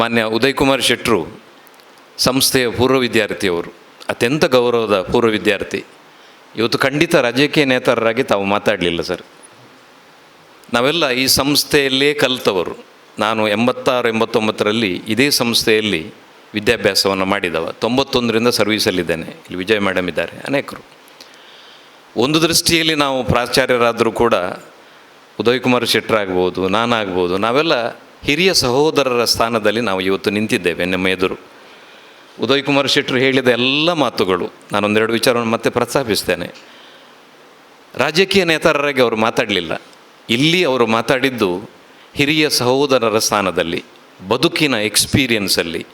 ಮಾನ್ಯ ಉದಯ್ ಕುಮಾರ್ ಶೆಟ್ಟರು ಸಂಸ್ಥೆಯ ಪೂರ್ವ ವಿದ್ಯಾರ್ಥಿಯವರು, ಅತ್ಯಂತ ಗೌರವದ ಪೂರ್ವ ವಿದ್ಯಾರ್ಥಿ. ಇವತ್ತು ಖಂಡಿತ ರಾಜಕೀಯ ನೇತಾರರಾಗಿ ತಾವು ಮಾತಾಡಲಿಲ್ಲ ಸರ್. ನಾವೆಲ್ಲ ಈ ಸಂಸ್ಥೆಯಲ್ಲೇ ಕಲಿತವರು. ನಾನು 86-89ರಲ್ಲಿ ಇದೇ ಸಂಸ್ಥೆಯಲ್ಲಿ ವಿದ್ಯಾಭ್ಯಾಸವನ್ನು ಮಾಡಿದವ. 91ರಿಂದ ಸರ್ವೀಸಲ್ಲಿದ್ದೇನೆ. ಇಲ್ಲಿ ವಿಜಯ್ ಮೇಡಮ್ ಇದ್ದಾರೆ, ಅನೇಕರು. ಒಂದು ದೃಷ್ಟಿಯಲ್ಲಿ ನಾವು ಪ್ರಾಚಾರ್ಯರಾದರೂ ಕೂಡ ಉದಯ್ ಕುಮಾರ್ ಶೆಟ್ಟರಾಗ್ಬೋದು, ನಾನಾಗ್ಬೋದು, ನಾವೆಲ್ಲ ಹಿರಿಯ ಸಹೋದರರ ಸ್ಥಾನದಲ್ಲಿ ನಾವು ಇವತ್ತು ನಿಂತಿದ್ದೇವೆ ನಮ್ಮ ಎದುರು. ಉದಯ್ ಕುಮಾರ್ ಶೆಟ್ಟರು ಹೇಳಿದ ಎಲ್ಲ ಮಾತುಗಳು ನಾನೊಂದೆರಡು ವಿಚಾರವನ್ನು ಮತ್ತೆ ಪ್ರಸ್ತಾಪಿಸ್ತೇನೆ. ರಾಜಕೀಯ ನೇತಾರರಾಗಿ ಅವರು ಮಾತಾಡಲಿಲ್ಲ. ಇಲ್ಲಿ ಅವರು ಮಾತಾಡಿದ್ದು ಹಿರಿಯ ಸಹೋದರರ ಸ್ಥಾನದಲ್ಲಿ, ಬದುಕಿನ ಎಕ್ಸ್ಪೀರಿಯನ್ಸಲ್ಲಿ,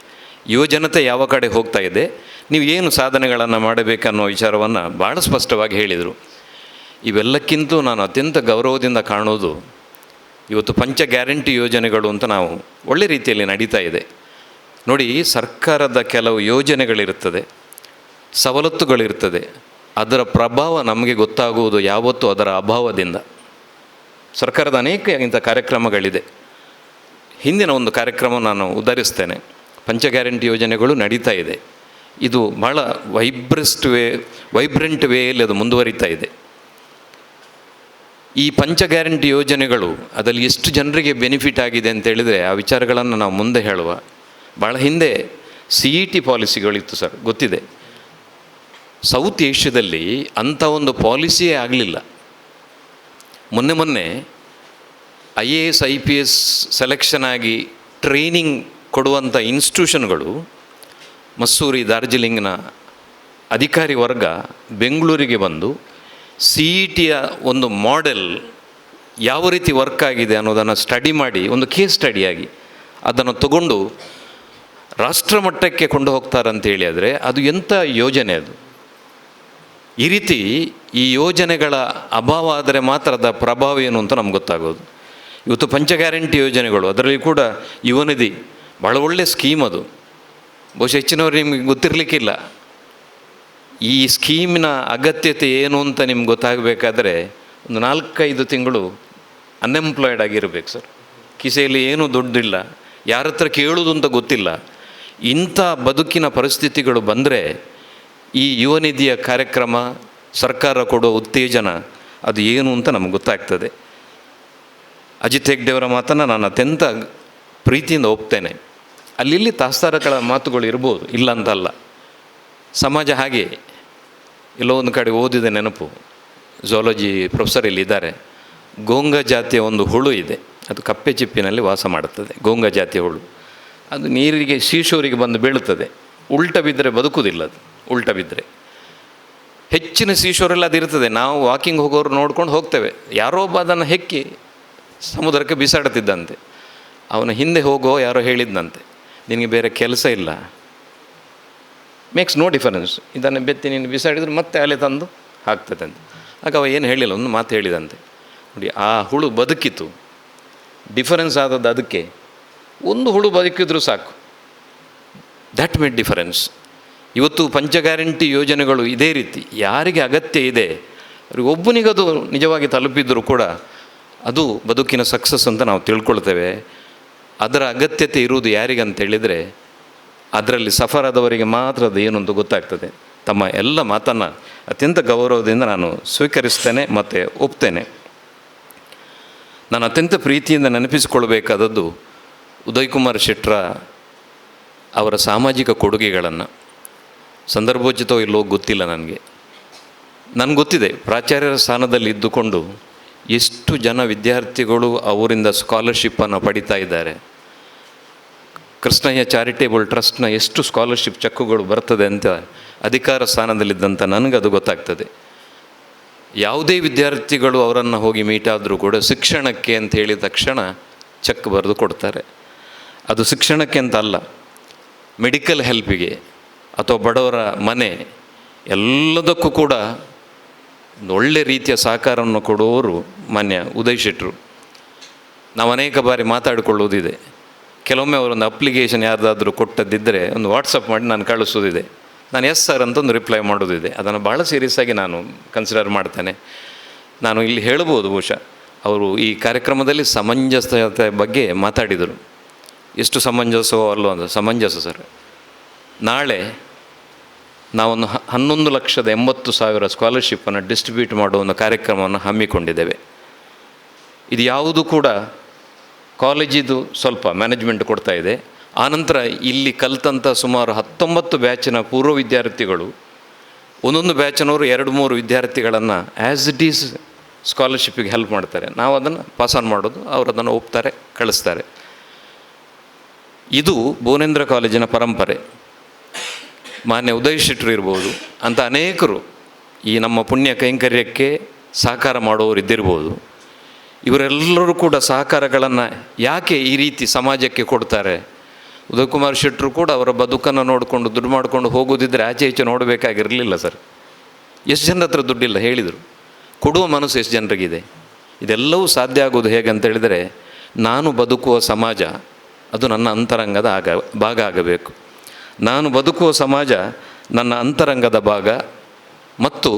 ಯುವಜನತೆ ಯಾವ ಕಡೆ ಹೋಗ್ತಾ ಇದೆ, ನೀವು ಏನು ಸಾಧನೆಗಳನ್ನು ಮಾಡಬೇಕನ್ನೋ ವಿಚಾರವನ್ನು ಭಾಳ ಸ್ಪಷ್ಟವಾಗಿ ಹೇಳಿದರು. ಇವೆಲ್ಲಕ್ಕಿಂತ ನಾನು ಅತ್ಯಂತ ಗೌರವದಿಂದ ಕಾಣೋದು, ಇವತ್ತು ಪಂಚ ಗ್ಯಾರಂಟಿ ಯೋಜನೆಗಳು ಅಂತ ನಾವು ಒಳ್ಳೆ ರೀತಿಯಲ್ಲಿ ನಡೀತಾ ಇದೆ ನೋಡಿ. ಸರ್ಕಾರದ ಕೆಲವು ಯೋಜನೆಗಳಿರ್ತದೆ, ಸವಲತ್ತುಗಳಿರ್ತದೆ, ಅದರ ಪ್ರಭಾವ ನಮಗೆ ಗೊತ್ತಾಗುವುದು ಯಾವತ್ತೂ ಅದರ ಅಭಾವದಿಂದ. ಸರ್ಕಾರದ ಅನೇಕ ಇಂಥ ಕಾರ್ಯಕ್ರಮಗಳಿದೆ. ಹಿಂದಿನ ಒಂದು ಕಾರ್ಯಕ್ರಮ ನಾನು ಉದಾಹರಿಸ್ತೇನೆ. ಪಂಚ ಗ್ಯಾರಂಟಿ ಯೋಜನೆಗಳು ನಡೀತಾ ಇದೆ. ಇದು ಭಾಳ ವೈಬ್ರೆಂಟ್ ವೇಯಲ್ಲಿ ಅದು ಮುಂದುವರಿತಾ ಇದೆ. ಈ ಪಂಚ ಗ್ಯಾರಂಟಿ ಯೋಜನೆಗಳು ಅದರಲ್ಲಿ ಎಷ್ಟು ಜನರಿಗೆ ಬೆನಿಫಿಟ್ ಆಗಿದೆ ಅಂತೇಳಿದರೆ ಆ ವಿಚಾರಗಳನ್ನು ನಾವು ಮುಂದೆ ಹೇಳುವ. ಭಾಳ ಹಿಂದೆ CET ಪಾಲಿಸಿಗಳಿತ್ತು ಸರ್, ಗೊತ್ತಿದೆ. ಸೌತ್ ಏಷ್ಯಾದಲ್ಲಿ ಅಂಥ ಒಂದು ಪಾಲಿಸಿಯೇ ಆಗಲಿಲ್ಲ. ಮೊನ್ನೆ IAS IPS ಸೆಲೆಕ್ಷನ್ ಆಗಿ ಟ್ರೈನಿಂಗ್ ಕೊಡುವಂಥ ಇನ್ಸ್ಟಿಟ್ಯೂಷನ್ಗಳು, ಮಸ್ಸೂರಿ, ಡಾರ್ಜಿಲಿಂಗ್ನ ಅಧಿಕಾರಿ ವರ್ಗ ಬೆಂಗಳೂರಿಗೆ ಬಂದು CETಯ ಒಂದು ಮಾಡೆಲ್ ಯಾವ ರೀತಿ ವರ್ಕ್ ಆಗಿದೆ ಅನ್ನೋದನ್ನು ಸ್ಟಡಿ ಮಾಡಿ, ಒಂದು ಕೇಸ್ ಸ್ಟಡಿಯಾಗಿ ಅದನ್ನು ತಗೊಂಡು ರಾಷ್ಟ್ರಮಟ್ಟಕ್ಕೆ ಕೊಂಡು ಹೋಗ್ತಾರಂತೇಳಿ. ಆದರೆ ಅದು ಎಂಥ ಯೋಜನೆ ಅದು! ಈ ರೀತಿ ಈ ಯೋಜನೆಗಳ ಅಭಾವ ಆದರೆ ಮಾತ್ರ ಅದರ ಪ್ರಭಾವ ಏನು ಅಂತ ನಮ್ಗೆ ಗೊತ್ತಾಗೋದು. ಇವತ್ತು ಪಂಚ ಗ್ಯಾರಂಟಿ ಯೋಜನೆಗಳು, ಅದರಲ್ಲಿ ಕೂಡ ಯುವನಿಧಿ ಭಾಳ ಒಳ್ಳೆಯ ಸ್ಕೀಮ್ ಅದು. ಬಹುಶಃ ಹೆಚ್ಚಿನವ್ರು ನಿಮಗೆ ಗೊತ್ತಿರಲಿಕ್ಕಿಲ್ಲ. ಈ ಸ್ಕೀಮಿನ ಅಗತ್ಯತೆ ಏನು ಅಂತ ನಿಮ್ಗೆ ಗೊತ್ತಾಗಬೇಕಾದ್ರೆ ಒಂದು 4-5 ತಿಂಗಳು ಅನ್ಎಂಪ್ಲಾಯ್ಡ್ ಆಗಿರಬೇಕು ಸರ್. ಕಿಸೆಯಲ್ಲಿ ಏನೂ ದುಡ್ಡಿಲ್ಲ, ಯಾರ ಹತ್ರ ಕೇಳೋದು ಅಂತ ಗೊತ್ತಿಲ್ಲ. ಇಂಥ ಬದುಕಿನ ಪರಿಸ್ಥಿತಿಗಳು ಬಂದರೆ ಈ ಯುವನಿಧಿಯ ಕಾರ್ಯಕ್ರಮ, ಸರ್ಕಾರ ಕೊಡೋ ಉತ್ತೇಜನ ಅದು ಏನು ಅಂತ ನಮಗೆ ಗೊತ್ತಾಗ್ತದೆ. ಅಜಿತ್ ಹೆಗ್ಡೆಯವರ ಮಾತನ್ನು ನಾನು ಅತ್ಯಂತ ಪ್ರೀತಿಯಿಂದ ಒಪ್ತೇನೆ. ಅಲ್ಲಿ ತಾಸ್ತಾರಗಳ ಮಾತುಗಳು ಇರ್ಬೋದು, ಇಲ್ಲ ಅಂತಲ್ಲ. ಸಮಾಜ ಹಾಗೆ. ಎಲ್ಲೋ ಒಂದು ಕಡೆ ಓದಿದ ನೆನಪು, ಝಾಲಜಿ ಪ್ರೊಫೆಸರ್ ಇಲ್ಲಿದ್ದಾರೆ. ಗೋಂಗ ಜಾತಿಯ ಒಂದು ಹುಳು ಇದೆ, ಅದು ಕಪ್ಪೆ ಚಿಪ್ಪಿನಲ್ಲಿ ವಾಸ ಮಾಡುತ್ತದೆ. ಗೋಂಗ ಜಾತಿಯ ಹುಳು ಅದು ನೀರಿಗೆ, ಸೀಶೋರಿಗೆ ಬಂದು ಬೀಳುತ್ತದೆ. ಉಲ್ಟ ಬಿದ್ದರೆ ಬದುಕುವುದಿಲ್ಲ ಅದು. ಉಲ್ಟ ಬಿದ್ದರೆ ಹೆಚ್ಚಿನ ಸೀಶೋರೆಲ್ಲ ಅದು ಇರ್ತದೆ. ನಾವು ವಾಕಿಂಗ್ ಹೋಗೋರು ನೋಡ್ಕೊಂಡು ಹೋಗ್ತೇವೆ. ಯಾರೋ ಒಬ್ಬ ಅದನ್ನು ಹೆಕ್ಕಿ ಸಮುದ್ರಕ್ಕೆ ಬಿಸಾಡುತ್ತಿದ್ದಂತೆ. ಅವನ ಹಿಂದೆ ಹೋಗೋ ಯಾರೋ ಹೇಳಿದ್ದಂತೆ, ನಿನಗೆ ಬೇರೆ ಕೆಲಸ ಇಲ್ಲ, ಮೇಕ್ಸ್ ನೋ ಡಿಫರೆನ್ಸ್, ಇದನ್ನು ಬೆತ್ತಿ ನೀನು ಬಿಸಾಡಿದ್ರೆ ಮತ್ತೆ ಅಲೆ ತಂದು ಹಾಕ್ತದೆ ಅಂತ. ಆಗ ಅವ ಏನು ಹೇಳಿಲ್ಲ, ಒಂದು ಮಾತು ಹೇಳಿದಂತೆ ನೋಡಿ, ಆ ಹುಳು ಬದುಕಿತು. ಡಿಫರೆನ್ಸ್ ಆದದ್ದು ಅದಕ್ಕೆ. ಒಂದು ಹುಳು ಬದುಕಿದ್ರೂ ಸಾಕು, ದ್ಯಾಟ್ ಮೇಡ್ ಡಿಫರೆನ್ಸ್. ಇವತ್ತು ಪಂಚ ಗ್ಯಾರಂಟಿ ಯೋಜನೆಗಳು ಇದೇ ರೀತಿ. ಯಾರಿಗೆ ಅಗತ್ಯ ಇದೆ ಅವ್ರಿಗೆ ಒಬ್ಬನಿಗದು ನಿಜವಾಗಿ ತಲುಪಿದ್ರೂ ಕೂಡ ಅದು ಬದುಕಿನ ಸಕ್ಸಸ್ ಅಂತ ನಾವು ತಿಳ್ಕೊಳ್ತೇವೆ. ಅದರ ಅಗತ್ಯತೆ ಇರುವುದು ಯಾರಿಗಂತೇಳಿದರೆ ಅದರಲ್ಲಿ ಸಫರ್ ಆದವರಿಗೆ ಮಾತ್ರ ಅದು ಏನು ಅಂತ ಗೊತ್ತಾಗ್ತದೆ. ತಮ್ಮ ಎಲ್ಲ ಮಾತನ್ನು ಅತ್ಯಂತ ಗೌರವದಿಂದ ನಾನು ಸ್ವೀಕರಿಸ್ತೇನೆ ಮತ್ತು ಒಪ್ತೇನೆ. ನಾನು ಅತ್ಯಂತ ಪ್ರೀತಿಯಿಂದ ನೆನಪಿಸಿಕೊಳ್ಬೇಕಾದದ್ದು ಉದಯ್ ಕುಮಾರ್ ಶೆಟ್ಟರ ಅವರ ಸಾಮಾಜಿಕ ಕೊಡುಗೆಗಳನ್ನು. ಸಂದರ್ಭೋಚಿತವೋ ಇಲ್ಲೋ ಗೊತ್ತಿಲ್ಲ ನನಗೆ. ನನಗೆ ಗೊತ್ತಿದೆ, ಪ್ರಾಚಾರ್ಯರ ಸ್ಥಾನದಲ್ಲಿ ಇದ್ದುಕೊಂಡು ಎಷ್ಟು ಜನ ವಿದ್ಯಾರ್ಥಿಗಳು ಅವರಿಂದ ಸ್ಕಾಲರ್ಶಿಪ್ಪನ್ನು ಪಡಿತಾ ಇದ್ದಾರೆ. ಕೃಷ್ಣಯ್ಯ ಚಾರಿಟೇಬಲ್ ಟ್ರಸ್ಟ್ನ ಎಷ್ಟು ಸ್ಕಾಲರ್ಶಿಪ್ ಚೆಕ್ಕುಗಳು ಬರ್ತದೆ ಅಂತ ಅಧಿಕಾರ ಸ್ಥಾನದಲ್ಲಿದ್ದಂಥ ನನಗದು ಗೊತ್ತಾಗ್ತದೆ. ಯಾವುದೇ ವಿದ್ಯಾರ್ಥಿಗಳು ಅವರನ್ನು ಹೋಗಿ ಮೀಟ್ ಆದರೂ ಕೂಡ ಶಿಕ್ಷಣಕ್ಕೆ ಅಂತ ಹೇಳಿದ ತಕ್ಷಣ ಚೆಕ್ ಬರೆದು ಕೊಡ್ತಾರೆ. ಅದು ಶಿಕ್ಷಣಕ್ಕೆ ಅಂತ ಅಲ್ಲ, ಮೆಡಿಕಲ್ ಹೆಲ್ಪಿಗೆ ಅಥವಾ ಬಡವರ ಮನೆ, ಎಲ್ಲದಕ್ಕೂ ಕೂಡ ಒಳ್ಳೆ ರೀತಿಯ ಸಹಕಾರವನ್ನು ಕೊಡುವವರು ಮಾನ್ಯ ಉದಯ್ ಶೆಟ್ಟರು. ನಾವು ಅನೇಕ ಬಾರಿ ಮಾತಾಡಿಕೊಳ್ಳುವುದಿದೆ. ಕೆಲವೊಮ್ಮೆ ಅವರೊಂದು ಅಪ್ಲಿಕೇಶನ್ ಯಾರ್ದಾದರೂ ಕೊಟ್ಟದ್ದಿದ್ದರೆ ಒಂದು ವಾಟ್ಸಪ್ ಮಾಡಿ ನಾನು ಕಳಿಸೋದಿದೆ. ನಾನು ಎಸ್ ಸರ್ ಅಂತ ಒಂದು ರಿಪ್ಲೈ ಮಾಡೋದಿದೆ. ಅದನ್ನು ಭಾಳ ಸೀರಿಯಸ್ಸಾಗಿ ನಾನು ಕನ್ಸಿಡರ್ ಮಾಡ್ತೇನೆ. ನಾನು ಇಲ್ಲಿ ಹೇಳ್ಬೋದು, ಬಹುಶಃ ಅವರು ಈ ಕಾರ್ಯಕ್ರಮದಲ್ಲಿ ಸಮಂಜಸತೆ ಬಗ್ಗೆ ಮಾತಾಡಿದರು. ಎಷ್ಟು ಸಮಂಜಸವೋ ಅಲ್ಲೋ ಅಂತ ಸಮಂಜಸ ಸರ್. ನಾಳೆ ನಾವೊಂದು 11,80,000 ಸ್ಕಾಲರ್ಶಿಪ್ಪನ್ನು ಡಿಸ್ಟ್ರಿಬ್ಯೂಟ್ ಮಾಡುವ ಒಂದು ಕಾರ್ಯಕ್ರಮವನ್ನು ಹಮ್ಮಿಕೊಂಡಿದ್ದೇವೆ. ಇದು ಯಾವುದು ಕೂಡ ಕಾಲೇಜಿದು ಸ್ವಲ್ಪ ಮ್ಯಾನೇಜ್ಮೆಂಟ್ ಕೊಡ್ತಾ ಇದೆ. ಆನಂತರ ಇಲ್ಲಿ ಕಲಿತಂಥ ಸುಮಾರು 19 ಬ್ಯಾಚಿನ ಪೂರ್ವ ವಿದ್ಯಾರ್ಥಿಗಳು ಒಂದೊಂದು ಬ್ಯಾಚಿನವರು 2-3 ವಿದ್ಯಾರ್ಥಿಗಳನ್ನು ಆ್ಯಸ್ ಇಟ್ ಈಸ್ ಸ್ಕಾಲರ್ಶಿಪ್ಪಿಗೆ ಹೆಲ್ಪ್ ಮಾಡ್ತಾರೆ. ನಾವು ಅದನ್ನು ಪಾಸ್ ಆನ್ ಮಾಡೋದು, ಅವರು ಅದನ್ನು ಒಪ್ತಾರೆ, ಕಳಿಸ್ತಾರೆ. ಇದು ಭುವನೇಂದ್ರ ಕಾಲೇಜಿನ ಪರಂಪರೆ. ಮಾನ್ಯ ಉದಯ್ ಶೆಟ್ಟರು ಇರ್ಬೋದು ಅಂತ ಅನೇಕರು ಈ ನಮ್ಮ ಪುಣ್ಯ ಕೈಂಕರ್ಯಕ್ಕೆ ಸಹಕಾರ ಮಾಡುವವರು ಇದ್ದಿರ್ಬೋದು. ಇವರೆಲ್ಲರೂ ಕೂಡ ಸಹಕಾರಗಳನ್ನು ಯಾಕೆ ಈ ರೀತಿ ಸಮಾಜಕ್ಕೆ ಕೊಡ್ತಾರೆ? ಉದಯ್ ಕುಮಾರ್ ಶೆಟ್ಟರು ಕೂಡ ಅವರ ಬದುಕನ್ನು ನೋಡಿಕೊಂಡು ದುಡ್ಡು ಮಾಡಿಕೊಂಡು ಹೋಗೋದಿದ್ದರೆ ಆಚೆ ಈಚೆ ನೋಡಬೇಕಾಗಿರಲಿಲ್ಲ ಸರ್. ಎಷ್ಟು ಜನರ ಹತ್ರ ದುಡ್ಡಿಲ್ಲ ಹೇಳಿದರು. ಕೊಡುವ ಮನಸ್ಸು ಎಷ್ಟು ಜನರಿಗಿದೆ. ಇದೆಲ್ಲವೂ ಸಾಧ್ಯ ಆಗೋದು ಹೇಗೆ ಅಂತ ಹೇಳಿದರೆ, ನಾನು ಬದುಕುವ ಸಮಾಜ ಅದು ನನ್ನ ಅಂತರಂಗದ ಭಾಗ ಆಗಬೇಕು. ನಾನು ಬದುಕುವ ಸಮಾಜ ನನ್ನ ಅಂತರಂಗದ ಭಾಗ ಮತ್ತು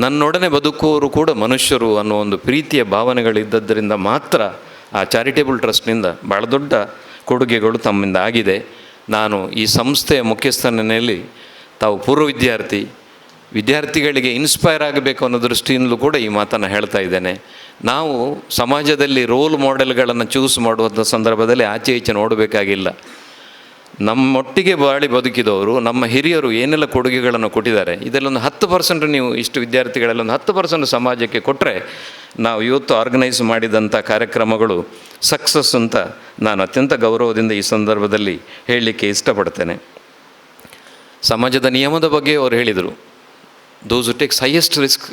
ನನ್ನೊಡನೆ ಬದುಕುವವರು ಕೂಡ ಮನುಷ್ಯರು ಅನ್ನೋ ಒಂದು ಪ್ರೀತಿಯ ಭಾವನೆಗಳಿದ್ದದ್ದರಿಂದ ಮಾತ್ರ ಆ ಚಾರಿಟೇಬಲ್ ಟ್ರಸ್ಟ್ನಿಂದ ಭಾಳ ದೊಡ್ಡ ಕೊಡುಗೆಗಳು ತಮ್ಮಿಂದ ಆಗಿದೆ. ನಾನು ಈ ಸಂಸ್ಥೆಯ ಮುಖ್ಯಸ್ಥನಲ್ಲಿ ತಾವು ಪೂರ್ವ ವಿದ್ಯಾರ್ಥಿಗಳಿಗೆ ಇನ್ಸ್ಪೈರ್ ಆಗಬೇಕು ಅನ್ನೋ ದೃಷ್ಟಿಯಿಂದಲೂ ಕೂಡ ಈ ಮಾತನ್ನು ಹೇಳ್ತಾ ಇದ್ದೇನೆ. ನಾವು ಸಮಾಜದಲ್ಲಿ ರೋಲ್ ಮಾಡೆಲ್ಗಳನ್ನು ಚೂಸ್ ಮಾಡುವಂಥ ಸಂದರ್ಭದಲ್ಲಿ ಆಚೆ ಈಚೆ ನೋಡಬೇಕಾಗಿಲ್ಲ. ನಮ್ಮೊಟ್ಟಿಗೆ ಬಾಳಿ ಬದುಕಿದವರು, ನಮ್ಮ ಹಿರಿಯರು ಏನೆಲ್ಲ ಕೊಡುಗೆಗಳನ್ನು ಕೊಟ್ಟಿದ್ದಾರೆ, ಇದರಲ್ಲೊಂದು 10% ನೀವು ಇಷ್ಟು ವಿದ್ಯಾರ್ಥಿಗಳಲ್ಲೊಂದು 10% ಸಮಾಜಕ್ಕೆ ಕೊಟ್ಟರೆ ನಾವು ಇವತ್ತು ಆರ್ಗನೈಸ್ ಮಾಡಿದಂಥ ಕಾರ್ಯಕ್ರಮಗಳು ಸಕ್ಸಸ್ ಅಂತ ನಾನು ಅತ್ಯಂತ ಗೌರವದಿಂದ ಈ ಸಂದರ್ಭದಲ್ಲಿ ಹೇಳಲಿಕ್ಕೆ ಇಷ್ಟಪಡ್ತೇನೆ. ಸಮಾಜದ ನಿಯಮದ ಬಗ್ಗೆ ಅವರು ಹೇಳಿದರು. ದೋಸ್ ಹು ಟೇಕ್ಸ್ ಹೈಯೆಸ್ಟ್ ರಿಸ್ಕ್,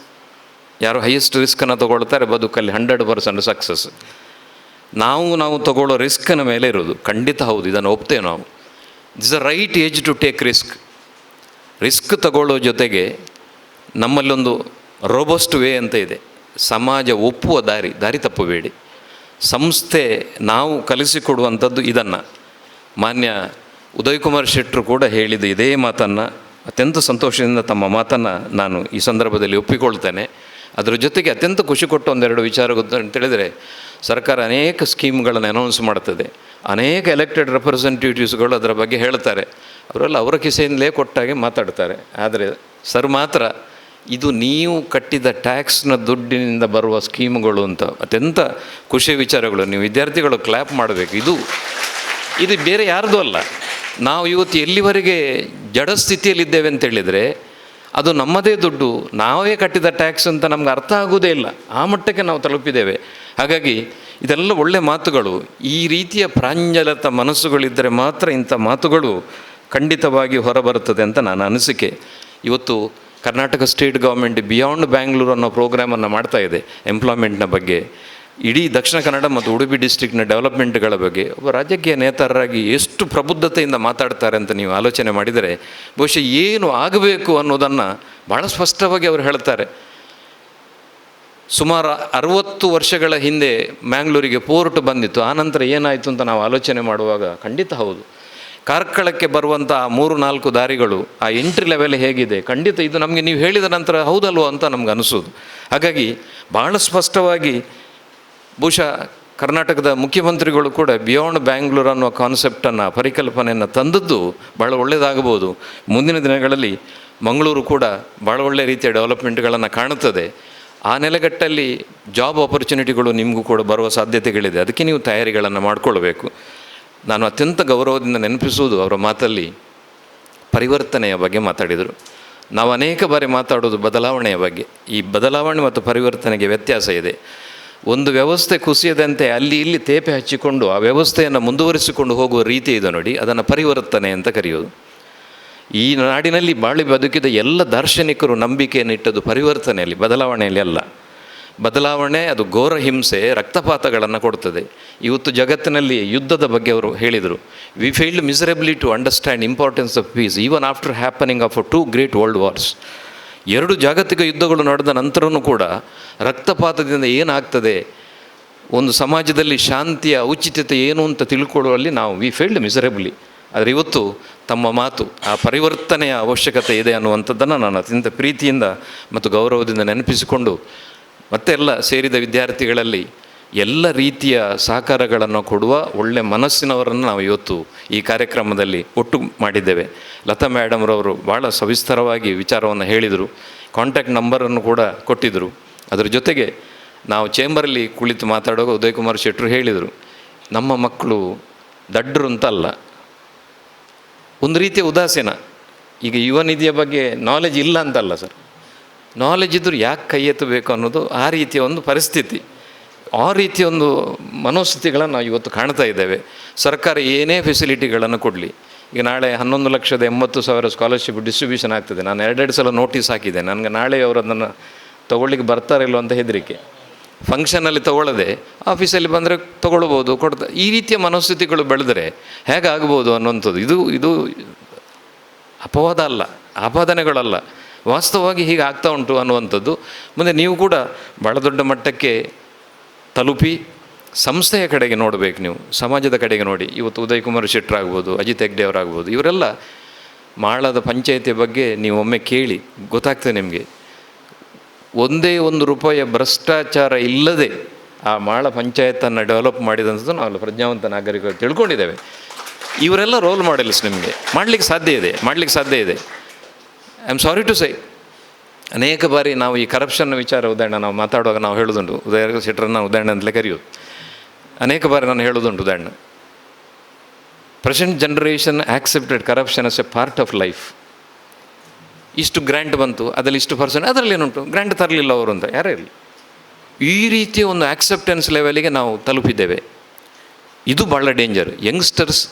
ಯಾರು ಹೈಯೆಸ್ಟ್ ರಿಸ್ಕನ್ನು ತೊಗೊಳ್ತಾರೆ ಬದುಕಲ್ಲಿ 100% ಸಕ್ಸಸ್. ನಾವು ತಗೊಳ್ಳೋ ರಿಸ್ಕ್ನ ಮೇಲೆ ಇರೋದು. ಖಂಡಿತ ಹೌದು, ಇದನ್ನು ಒಪ್ತೇವೆ ನಾವು. This a right age to take risk ತಗೊಳ್ಳೋ ಜೊತೆಗೆ ನಮ್ಮಲ್ಲೊಂದು ರೋಬಸ್ಟ್ ವೇ ಅಂತ ಇದೆ. ಸಮಾಜ ಒಪ್ಪುವ ದಾರಿ ತಪ್ಪಬೇಡಿ. ಸಂಸ್ಥೆ ನಾವು ಕಲಿಸಿಕೊಡುವಂಥದ್ದು ಇದನ್ನು. ಮಾನ್ಯ ಉದಯ್ ಕುಮಾರ್ ಶೆಟ್ಟರು ಕೂಡ ಹೇಳಿದ ಇದೇ ಮಾತನ್ನು ಅತ್ಯಂತ ಸಂತೋಷದಿಂದ ತಮ್ಮ ಮಾತನ್ನು ನಾನು ಈ ಸಂದರ್ಭದಲ್ಲಿ ಒಪ್ಪಿಕೊಳ್ತೇನೆ. ಅದರ ಜೊತೆಗೆ ಅತ್ಯಂತ ಖುಷಿ ಕೊಟ್ಟ ಒಂದೆರಡು ವಿಚಾರ ಗೊತ್ತು ಅಂತೇಳಿದರೆ, ಸರ್ಕಾರ ಅನೇಕ ಸ್ಕೀಮ್ಗಳನ್ನು ಅನೌನ್ಸ್ ಮಾಡ್ತದೆ. ಅನೇಕ ಎಲೆಕ್ಟೆಡ್ ರೆಪ್ರೆಸೆಂಟೇಟಿವ್ಸ್ಗಳು ಅದರ ಬಗ್ಗೆ ಹೇಳ್ತಾರೆ. ಅವರೆಲ್ಲ ಅವರ ಕಿಸೆಯಿಂದಲೇ ಕೊಟ್ಟಾಗೆ ಮಾತಾಡ್ತಾರೆ. ಆದರೆ ಸರ್ ಮಾತ್ರ ಇದು ನೀವು ಕಟ್ಟಿದ ಟ್ಯಾಕ್ಸ್ನ ದುಡ್ಡಿನಿಂದ ಬರುವ ಸ್ಕೀಮ್ಗಳು ಅಂತ ಅತ್ಯಂತ ಖುಷಿಯ ವಿಚಾರಗಳು. ನೀವು ವಿದ್ಯಾರ್ಥಿಗಳು ಕ್ಲ್ಯಾಪ್ ಮಾಡಬೇಕು. ಇದು ಬೇರೆ ಯಾರ್ದು ಅಲ್ಲ. ನಾವು ಇವತ್ತು ಎಲ್ಲಿವರೆಗೆ ಜಡ ಸ್ಥಿತಿಯಲ್ಲಿದ್ದೇವೆ ಅಂತೇಳಿದರೆ ಅದು ನಮ್ಮದೇ ದುಡ್ಡು, ನಾವೇ ಕಟ್ಟಿದ ಟ್ಯಾಕ್ಸ್ ಅಂತ ನಮ್ಗೆ ಅರ್ಥ ಆಗೋದೇ ಇಲ್ಲ. ಆ ಮಟ್ಟಕ್ಕೆ ನಾವು ತಲುಪಿದ್ದೇವೆ. ಹಾಗಾಗಿ ಇದೆಲ್ಲ ಒಳ್ಳೆಯ ಮಾತುಗಳು. ಈ ರೀತಿಯ ಪ್ರಾಂಜಲತ ಮನಸ್ಸುಗಳಿದ್ದರೆ ಮಾತ್ರ ಇಂಥ ಮಾತುಗಳು ಖಂಡಿತವಾಗಿ ಹೊರಬರುತ್ತದೆ ಅಂತ ನನ್ನ ಅನಿಸಿಕೆ. ಇವತ್ತು Karnataka state government beyond Bangalore ಅನ್ನೋ ಪ್ರೋಗ್ರಾಮನ್ನು ಮಾಡ್ತಾ ಇದೆ ಎಂಪ್ಲಾಯ್ಮೆಂಟ್ನ ಬಗ್ಗೆ. ಇಡೀ ದಕ್ಷಿಣ ಕನ್ನಡ ಮತ್ತು ಉಡುಪಿ ಡಿಸ್ಟ್ರಿಕ್ಟ್ನ ಡೆವಲಪ್ಮೆಂಟ್ಗಳ ಬಗ್ಗೆ ಒಬ್ಬ ರಾಜಕೀಯ ನೇತಾರರಾಗಿ ಎಷ್ಟು ಪ್ರಬುದ್ಧತೆಯಿಂದ ಮಾತಾಡ್ತಾರೆ ಅಂತ ನೀವು ಆಲೋಚನೆ ಮಾಡಿದರೆ ಬಹುಶಃ ಏನು ಆಗಬೇಕು ಅನ್ನೋದನ್ನು ಭಾಳ ಸ್ಪಷ್ಟವಾಗಿ ಅವರು ಹೇಳ್ತಾರೆ. ಸುಮಾರು 60 ವರ್ಷಗಳ ಹಿಂದೆ ಮ್ಯಾಂಗ್ಳೂರಿಗೆ ಪೋರ್ಟ್ ಬಂದಿತ್ತು. ಆನಂತರ ಏನಾಯಿತು ಅಂತ ನಾವು ಆಲೋಚನೆ ಮಾಡುವಾಗ ಖಂಡಿತ ಹೌದು, ಕಾರ್ಕಳಕ್ಕೆ ಬರುವಂಥ 3-4 ದಾರಿಗಳು, ಆ ಎಂಟ್ರಿ ಲೆವೆಲ್ ಹೇಗಿದೆ, ಖಂಡಿತ ಇದು ನಮಗೆ ನೀವು ಹೇಳಿದ ನಂತರ ಹೌದಲ್ವೋ ಅಂತ ನಮ್ಗೆ ಅನಿಸೋದು. ಹಾಗಾಗಿ ಭಾಳ ಸ್ಪಷ್ಟವಾಗಿ ಬಹುಶಃ ಕರ್ನಾಟಕದ ಮುಖ್ಯಮಂತ್ರಿಗಳು ಕೂಡ ಬಿಯಾಂಡ್ ಬ್ಯಾಂಗ್ಳೂರ್ ಅನ್ನೋ ಕಾನ್ಸೆಪ್ಟನ್ನು, ಪರಿಕಲ್ಪನೆಯನ್ನು ತಂದದ್ದು ಭಾಳ ಒಳ್ಳೆಯದಾಗಬಹುದು. ಮುಂದಿನ ದಿನಗಳಲ್ಲಿ ಮಂಗಳೂರು ಕೂಡ ಭಾಳ ಒಳ್ಳೆಯ ರೀತಿಯ ಡೆವಲಪ್ಮೆಂಟ್ಗಳನ್ನು ಕಾಣುತ್ತದೆ. ಆ ನೆಲೆಗಟ್ಟಲ್ಲಿ ಜಾಬ್ ಆಪರ್ಚುನಿಟಿಗಳು ನಿಮಗೂ ಕೂಡ ಬರುವ ಸಾಧ್ಯತೆಗಳಿದೆ. ಅದಕ್ಕೆ ನೀವು ತಯಾರಿಗಳನ್ನು ಮಾಡಿಕೊಳ್ಬೇಕು. ನಾನು ಅತ್ಯಂತ ಗೌರವದಿಂದ ನೆನಪಿಸುವುದು ಅವರ ಮಾತಲ್ಲಿ ಪರಿವರ್ತನೆಯ ಬಗ್ಗೆ ಮಾತಾಡಿದರು. ನಾವು ಅನೇಕ ಬಾರಿ ಮಾತಾಡೋದು ಬದಲಾವಣೆಯ ಬಗ್ಗೆ. ಈ ಬದಲಾವಣೆ ಮತ್ತು ಪರಿವರ್ತನೆಗೆ ವ್ಯತ್ಯಾಸ ಇದೆ. ಒಂದು ವ್ಯವಸ್ಥೆ ಕುಸಿಯದಂತೆ ಅಲ್ಲಿ ಇಲ್ಲಿ ತೇಪೆ ಹಚ್ಚಿಕೊಂಡು ಆ ವ್ಯವಸ್ಥೆಯನ್ನು ಮುಂದುವರಿಸಿಕೊಂಡು ಹೋಗುವ ರೀತಿ ಇದೆ ನೋಡಿ, ಅದನ್ನು ಪರಿವರ್ತನೆ ಅಂತ ಕರೆಯೋದು. ಈ ನಾಡಿನಲ್ಲಿ ಬಾಳಿ ಬದುಕಿದ ಎಲ್ಲ ದಾರ್ಶನಿಕರು ನಂಬಿಕೆಯನ್ನಿಟ್ಟದ್ದು ಪರಿವರ್ತನೆಯಲ್ಲಿ, ಬದಲಾವಣೆಯಲ್ಲಿ ಅಲ್ಲ. ಬದಲಾವಣೆ ಅದು ಘೋರ ಹಿಂಸೆ, ರಕ್ತಪಾತಗಳನ್ನು ಕೊಡ್ತದೆ. ಇವತ್ತು ಜಗತ್ತಿನಲ್ಲಿ ಯುದ್ಧದ ಬಗ್ಗೆ ಅವರು ಹೇಳಿದರು. We failed miserably to understand importance of peace even after happening of 2 great world wars. 2 ಜಾಗತಿಕ ಯುದ್ಧಗಳು ನಡೆದ ನಂತರವೂ ಕೂಡ ರಕ್ತಪಾತದಿಂದ ಏನಾಗ್ತದೆ, ಒಂದು ಸಮಾಜದಲ್ಲಿ ಶಾಂತಿಯ ಔಚಿತ್ಯತೆ ಏನು ಅಂತ ತಿಳ್ಕೊಳ್ಳುವಲ್ಲಿ ನಾವು ವಿ ಫೇಲ್ಡ್ ಮಿಸರಬ್ಲಿ. ಆದರೆ ಇವತ್ತು ತಮ್ಮ ಮಾತು ಆ ಪರಿವರ್ತನೆಯ ಅವಶ್ಯಕತೆ ಇದೆ ಅನ್ನುವಂಥದ್ದನ್ನು ನಾನು ಅತ್ಯಂತ ಪ್ರೀತಿಯಿಂದ ಮತ್ತು ಗೌರವದಿಂದ ನೆನಪಿಸಿಕೊಂಡು, ಮತ್ತೆಲ್ಲ ಸೇರಿದ ವಿದ್ಯಾರ್ಥಿಗಳಲ್ಲಿ ಎಲ್ಲ ರೀತಿಯ ಸಹಕಾರಗಳನ್ನು ಕೊಡುವ ಒಳ್ಳೆಯ ಮನಸ್ಸಿನವರನ್ನು ನಾವು ಇವತ್ತು ಈ ಕಾರ್ಯಕ್ರಮದಲ್ಲಿ ಒಟ್ಟು ಮಾಡಿದ್ದೇವೆ. ಲತಾ ಮೇಡಮ್ರವರು ಭಾಳ ಸವಿಸ್ತರವಾಗಿ ವಿಚಾರವನ್ನು ಹೇಳಿದರು, ಕಾಂಟ್ಯಾಕ್ಟ್ ನಂಬರನ್ನು ಕೂಡ ಕೊಟ್ಟಿದ್ದರು. ಅದರ ಜೊತೆಗೆ ನಾವು ಚೇಂಬರಲ್ಲಿ ಕುಳಿತು ಮಾತಾಡುವಾಗ ಉದಯ್ ಕುಮಾರ್ ಶೆಟ್ಟರು ಹೇಳಿದರು, ನಮ್ಮ ಮಕ್ಕಳು ದಡ್ಡರು ಅಂತಲ್ಲ, ಒಂದು ರೀತಿಯ ಉದಾಸೀನ. ಈಗ ಯುವ ನಿಧಿಯ ಬಗ್ಗೆ ನಾಲೆಜ್ ಇಲ್ಲ ಅಂತಲ್ಲ ಸರ್, ನಾಲೆಜ್ ಇದ್ದರೂ ಯಾಕೆ ಕೈ ಎತ್ತಬೇಕು ಅನ್ನೋದು ಆ ರೀತಿಯ ಒಂದು ಪರಿಸ್ಥಿತಿ, ಆ ರೀತಿಯ ಒಂದು ಮನೋಸ್ಥಿತಿಗಳನ್ನು ನಾವು ಇವತ್ತು ಕಾಣ್ತಾ ಇದ್ದೇವೆ. ಸರ್ಕಾರ ಏನೇ ಫೆಸಿಲಿಟಿಗಳನ್ನು ಕೊಡಲಿ, ಈಗ ನಾಳೆ 11,80,000 ಸ್ಕಾಲರ್ಶಿಪ್ ಡಿಸ್ಟ್ರಿಬ್ಯೂಷನ್ ಆಗ್ತದೆ. ನಾನು 2 ಸಲ ನೋಟಿಸ್ ಹಾಕಿದ್ದೆ, ನನಗೆ ನಾಳೆ ಅವರು ಅದನ್ನು ತೊಗೊಳ್ಳಿಕ್ಕೆ ಬರ್ತಾರಿಲ್ಲೋ ಅಂತ ಹೆದರಿಕೆ. ಫಂಕ್ಷನಲ್ಲಿ ತೊಗೊಳ್ಳದೆ ಆಫೀಸಲ್ಲಿ ಬಂದರೆ ತೊಗೊಳ್ಬೋದು, ಕೊಡ್ತಾ ಈ ರೀತಿಯ ಮನೋಸ್ಥಿತಿಗಳು ಬೆಳೆದರೆ ಹೇಗಾಗ್ಬೋದು ಅನ್ನುವಂಥದ್ದು ಇದು ಅಪವಾದ ಅಲ್ಲ, ಆಪಾದನೆಗಳಲ್ಲ, ವಾಸ್ತವವಾಗಿ ಹೀಗೆ ಆಗ್ತಾ ಉಂಟು ಅನ್ನುವಂಥದ್ದು. ಮುಂದೆ ನೀವು ಕೂಡ ಭಾಳ ದೊಡ್ಡ ಮಟ್ಟಕ್ಕೆ ತಲುಪಿ ಸಂಸ್ಥೆಯ ಕಡೆಗೆ ನೋಡಬೇಕು, ನೀವು ಸಮಾಜದ ಕಡೆಗೆ ನೋಡಿ. ಇವತ್ತು ಉದಯ್ ಕುಮಾರ್ ಶೆಟ್ಟರ್ ಆಗ್ಬೋದು, ಅಜಿತ್ ಹೆಗ್ಡೆ ಅವರಾಗ್ಬೋದು, ಇವರೆಲ್ಲ ಮಾಳದ ಪಂಚಾಯತಿಯ ಬಗ್ಗೆ ನೀವು ಒಮ್ಮೆ ಕೇಳಿ ಗೊತ್ತಾಗ್ತದೆ ನಿಮಗೆ. ಒಂದೇ ₹1 ಭ್ರಷ್ಟಾಚಾರ ಇಲ್ಲದೆ ಆ ಮಾಳ ಪಂಚಾಯತನ್ನು ಡೆವಲಪ್ ಮಾಡಿದಂಥದ್ದು ನಾವು ಪ್ರಜ್ಞಾವಂತ ನಾಗರಿಕರು ತಿಳ್ಕೊಂಡಿದ್ದೇವೆ. ಇವರೆಲ್ಲ ರೋಲ್ ಮಾಡೆಲ್ಸ್ ನಿಮಗೆ ಮಾಡಲಿಕ್ಕೆ ಸಾಧ್ಯ ಇದೆ. ಐ ಆಮ್ ಸಾರಿ ಟು ಸೈ, ಅನೇಕ ಬಾರಿ ನಾವು ಈ ಕರಪ್ಷನ್ ವಿಚಾರ ಉದಾಹರಣೆ ನಾವು ಮಾತಾಡುವಾಗ ನಾವು ಹೇಳೋದುಂಟು, ಉದಯ ಶೆಟ್ಟರನ್ನ ಉದಾಹರಣೆ ಅಂತಲೇ ಕರೆಯೋದು. ಅನೇಕ ಬಾರಿ ನಾನು ಹೇಳೋದುಂಟು ಉದಾಹರಣೆ, present generation accepted corruption as A part of life. ಇಷ್ಟು ಗ್ರ್ಯಾಂಟ್ ಬಂತು, ಅದರಲ್ಲಿ ಇಷ್ಟು ಪರ್ಸೆಂಟ್, ಅದರಲ್ಲಿ ಏನುಂಟು, ಗ್ರ್ಯಾಂಟ್ ತರಲಿಲ್ಲ ಅವರು ಅಂತ ಯಾರೇ ಇರಲಿ. ಈ ರೀತಿಯ ಒಂದು ಆಕ್ಸೆಪ್ಟೆನ್ಸ್ ಲೆವೆಲಿಗೆ ನಾವು ತಲುಪಿದ್ದೇವೆ. ಇದು ಭಾಳ danger. Youngsters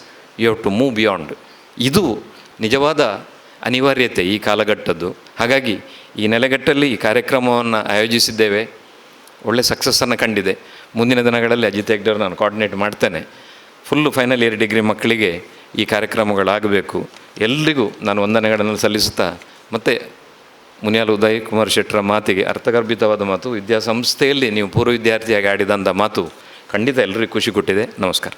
you have to move beyond. ಇದು ನಿಜವಾದ ಅನಿವಾರ್ಯತೆ ಈ ಕಾಲಘಟ್ಟದ್ದು. ಹಾಗಾಗಿ ಈ ನೆಲೆಗಟ್ಟಲ್ಲಿ ಈ ಕಾರ್ಯಕ್ರಮವನ್ನು ಆಯೋಜಿಸಿದ್ದೇವೆ, ಒಳ್ಳೆ ಸಕ್ಸಸ್ಸನ್ನು ಕಂಡಿದೆ. ಮುಂದಿನ ದಿನಗಳಲ್ಲಿ ಅಜಿತ್ ಹೆಗ್ಡೆ ನಾನು ಕೋಆರ್ಡಿನೇಟ್ ಮಾಡ್ತೇನೆ. ಫುಲ್ಲು ಫೈನಲ್ ಇಯರ್ ಡಿಗ್ರಿ ಮಕ್ಕಳಿಗೆ ಈ ಕಾರ್ಯಕ್ರಮಗಳಾಗಬೇಕು. ಎಲ್ರಿಗೂ ನಾನು ವಂದನೆಗಳನ್ನು ಸಲ್ಲಿಸುತ್ತಾ, ಮತ್ತು ಮುನಿಯಾಲ್ ಉದಯ್ ಕುಮಾರ್ ಶೆಟ್ಟರ ಮಾತಿಗೆ ಅರ್ಥಗರ್ಭಿತವಾದ ಮಾತು, ವಿದ್ಯಾಸಂಸ್ಥೆಯಲ್ಲಿ ನೀವು ಪೂರ್ವ ವಿದ್ಯಾರ್ಥಿಯಾಗಿ ಆಡಿದಂಥ ಮಾತು ಖಂಡಿತ ಎಲ್ಲರಿಗೂ ಖುಷಿ ಕೊಟ್ಟಿದೆ. ನಮಸ್ಕಾರ.